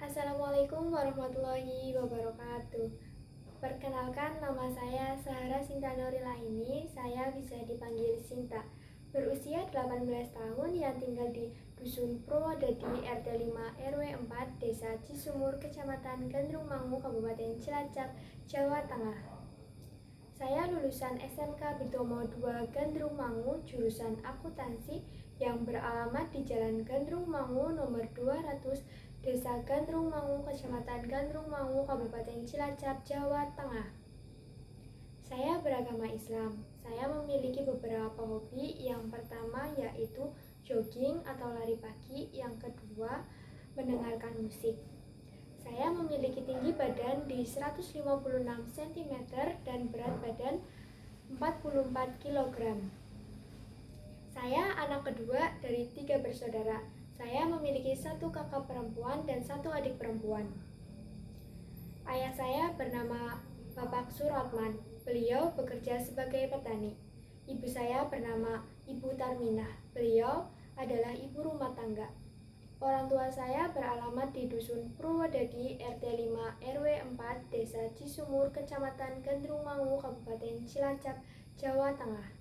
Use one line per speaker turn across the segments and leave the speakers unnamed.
Assalamualaikum warahmatullahi wabarakatuh. Perkenalkan, nama saya Sahara Sinta Norila ini. Saya bisa dipanggil Sinta. Berusia 18 tahun yang tinggal di Dusun Purwodadi RT 5 RW 4 Desa Cisumur, Kecamatan Gandrung Mangu, Kabupaten Cilacap, Jawa Tengah. Saya lulusan SMK Bitomo 2 Gandrung Mangu, jurusan akuntansi yang beralamat di Jalan Gandrung Mangu nomor 200, Desa Gandrung Mangu, Kecamatan Gandrung Mangu, Kabupaten Cilacap, Jawa Tengah. Saya beragama Islam. Saya memiliki beberapa hobi. Yang pertama yaitu jogging atau lari pagi. Yang kedua, mendengarkan musik. Saya memiliki tinggi badan di 156 cm dan berat badan 44 kg. Saya anak kedua dari 3 bersaudara. Saya memiliki 1 kakak perempuan dan 1 adik perempuan. Ayah saya bernama Bapak Suratman. Beliau bekerja sebagai petani. Ibu saya bernama Ibu Tarminah. Beliau adalah ibu rumah tangga. Orang tua saya beralamat di Dusun Purwodadi RT 5 RW 4 Desa Cisumur, Kecamatan Gandrung Mangu, Kabupaten Cilacap, Jawa Tengah.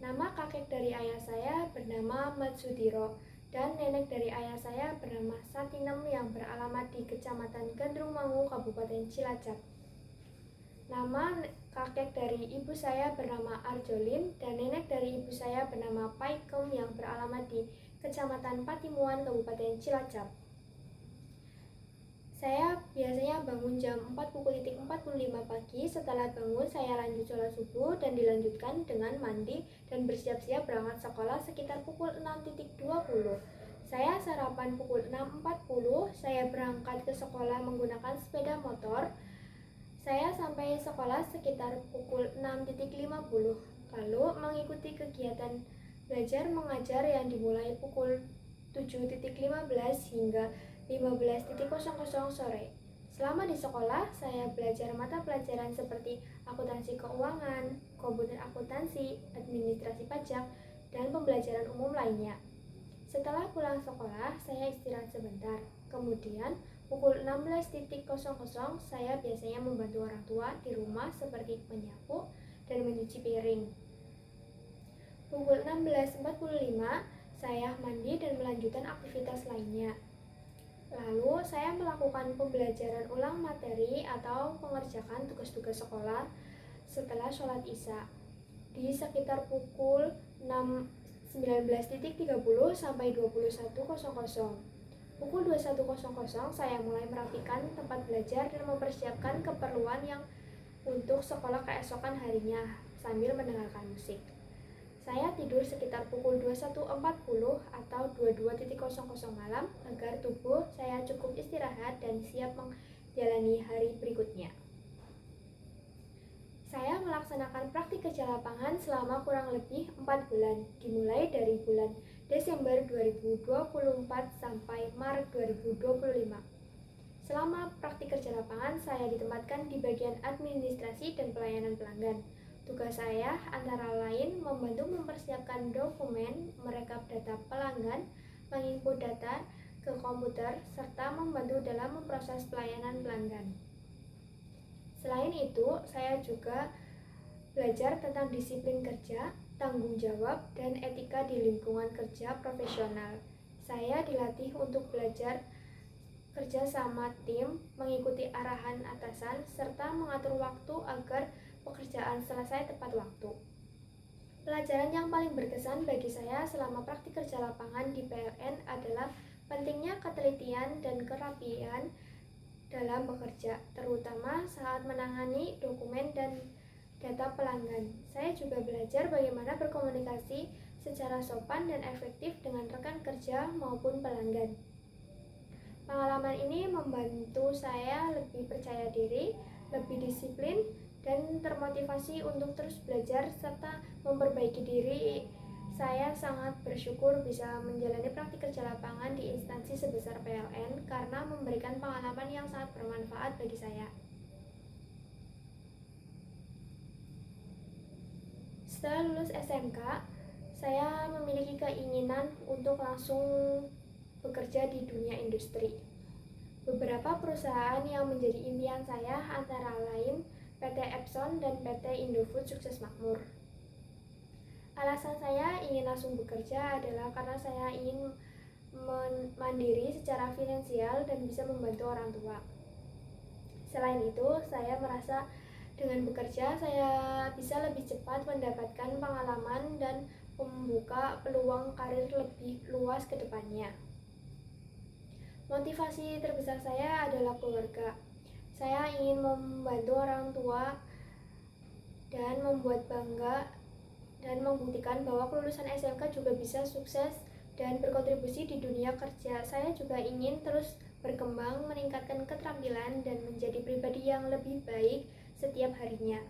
Nama kakek dari ayah saya bernama Matsudiro dan nenek dari ayah saya bernama Satinem yang beralamat di Kecamatan Gandrung Mangu, Kabupaten Cilacap. Nama kakek dari ibu saya bernama Arjolim dan nenek dari ibu saya bernama Paikem yang beralamat di Kecamatan Patimuan, Kabupaten Cilacap. Saya biasanya bangun jam 4:45 pagi. Setelah bangun, saya lanjut sholat subuh dan dilanjutkan dengan mandi dan bersiap-siap berangkat sekolah sekitar pukul 6.20. Saya sarapan pukul 6.40. Saya berangkat ke sekolah menggunakan sepeda motor. Saya sampai sekolah sekitar pukul 6.50. Lalu mengikuti kegiatan belajar mengajar yang dimulai pukul 7.15 hingga 15.00 sore. Selama di sekolah, saya belajar mata pelajaran seperti akuntansi keuangan, komputer akuntansi, administrasi pajak, dan pembelajaran umum lainnya. Setelah pulang sekolah, saya istirahat sebentar. Kemudian, pukul 16.00 saya biasanya membantu orang tua di rumah seperti menyapu dan mencuci piring. Pukul 16.45, saya mandi dan melanjutkan aktivitas lainnya. Lalu saya melakukan pembelajaran ulang materi atau mengerjakan tugas-tugas sekolah setelah sholat isya di sekitar pukul 19.30 sampai 21.00. Pukul 21.00 saya mulai merapikan tempat belajar dan mempersiapkan keperluan yang untuk sekolah keesokan harinya sambil mendengarkan musik. Saya tidur sekitar pukul 21.40 atau 22.00 malam agar tubuh saya cukup istirahat dan siap menjalani hari berikutnya. Saya melaksanakan praktik kerja lapangan selama kurang lebih 4 bulan, dimulai dari bulan Desember 2024 sampai Maret 2025. Selama praktik kerja lapangan, saya ditempatkan di bagian administrasi dan pelayanan pelanggan. Tugas saya antara lain membantu mempersiapkan dokumen, merekap data pelanggan, menginput data ke komputer, serta membantu dalam memproses pelayanan pelanggan. Selain itu, saya juga belajar tentang disiplin kerja, tanggung jawab, dan etika di lingkungan kerja profesional. Saya dilatih untuk belajar kerja sama tim, mengikuti arahan atasan, serta mengatur waktu agar pekerjaan selesai tepat waktu. Pelajaran yang paling berkesan bagi saya selama praktik kerja lapangan di PLN adalah pentingnya ketelitian dan kerapian dalam bekerja, terutama saat menangani dokumen dan data pelanggan. Saya juga belajar bagaimana berkomunikasi secara sopan dan efektif dengan rekan kerja maupun pelanggan. Pengalaman ini membantu saya lebih percaya diri, lebih disiplin, dan termotivasi untuk terus belajar serta memperbaiki diri. Saya sangat bersyukur bisa menjalani praktik kerja lapangan di instansi sebesar PLN karena memberikan pengalaman yang sangat bermanfaat bagi saya. Setelah lulus SMK, saya memiliki keinginan untuk langsung bekerja di dunia industri. Beberapa perusahaan yang menjadi impian saya antara lain PT Epson dan PT Indofood Sukses Makmur. Alasan saya ingin langsung bekerja adalah karena saya ingin mandiri secara finansial dan bisa membantu orang tua. Selain itu, saya merasa dengan bekerja saya bisa lebih cepat mendapatkan pengalaman dan membuka peluang karir lebih luas ke depannya. Motivasi terbesar saya adalah keluarga. Saya ingin membantu orang tua dan membuat bangga dan membuktikan bahwa kelulusan SMK juga bisa sukses dan berkontribusi di dunia kerja. Saya juga ingin terus berkembang, meningkatkan keterampilan, dan menjadi pribadi yang lebih baik setiap harinya.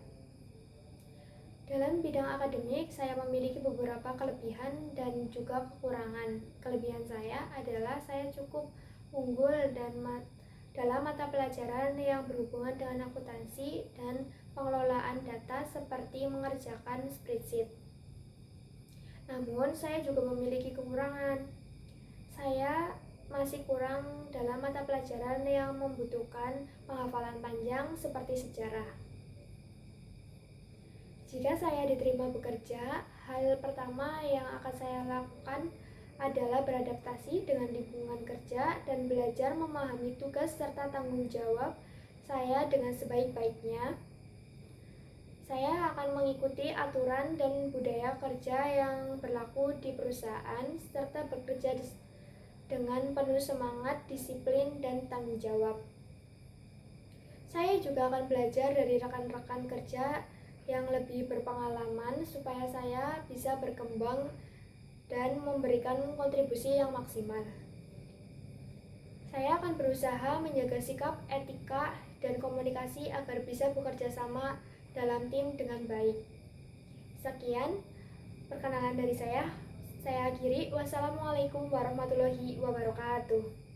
Dalam bidang akademik, saya memiliki beberapa kelebihan dan juga kekurangan. Kelebihan saya adalah saya cukup unggul dan dalam mata pelajaran yang berhubungan dengan akuntansi dan pengelolaan data seperti mengerjakan spreadsheet. Namun, saya juga memiliki kekurangan. Saya masih kurang dalam mata pelajaran yang membutuhkan penghafalan panjang seperti sejarah. Jika saya diterima bekerja, hal pertama yang akan saya lakukan adalah beradaptasi dengan lingkungan kerja dan belajar memahami tugas serta tanggung jawab saya dengan sebaik-baiknya. Saya akan mengikuti aturan dan budaya kerja yang berlaku di perusahaan serta bekerja dengan penuh semangat, disiplin, dan tanggung jawab. Saya juga akan belajar dari rekan-rekan kerja yang lebih berpengalaman supaya saya bisa berkembang dan memberikan kontribusi yang maksimal. Saya akan berusaha menjaga sikap, etika, dan komunikasi agar bisa bekerja sama dalam tim dengan baik. Sekian perkenalan dari saya. Saya akhiri. Wassalamualaikum warahmatullahi wabarakatuh.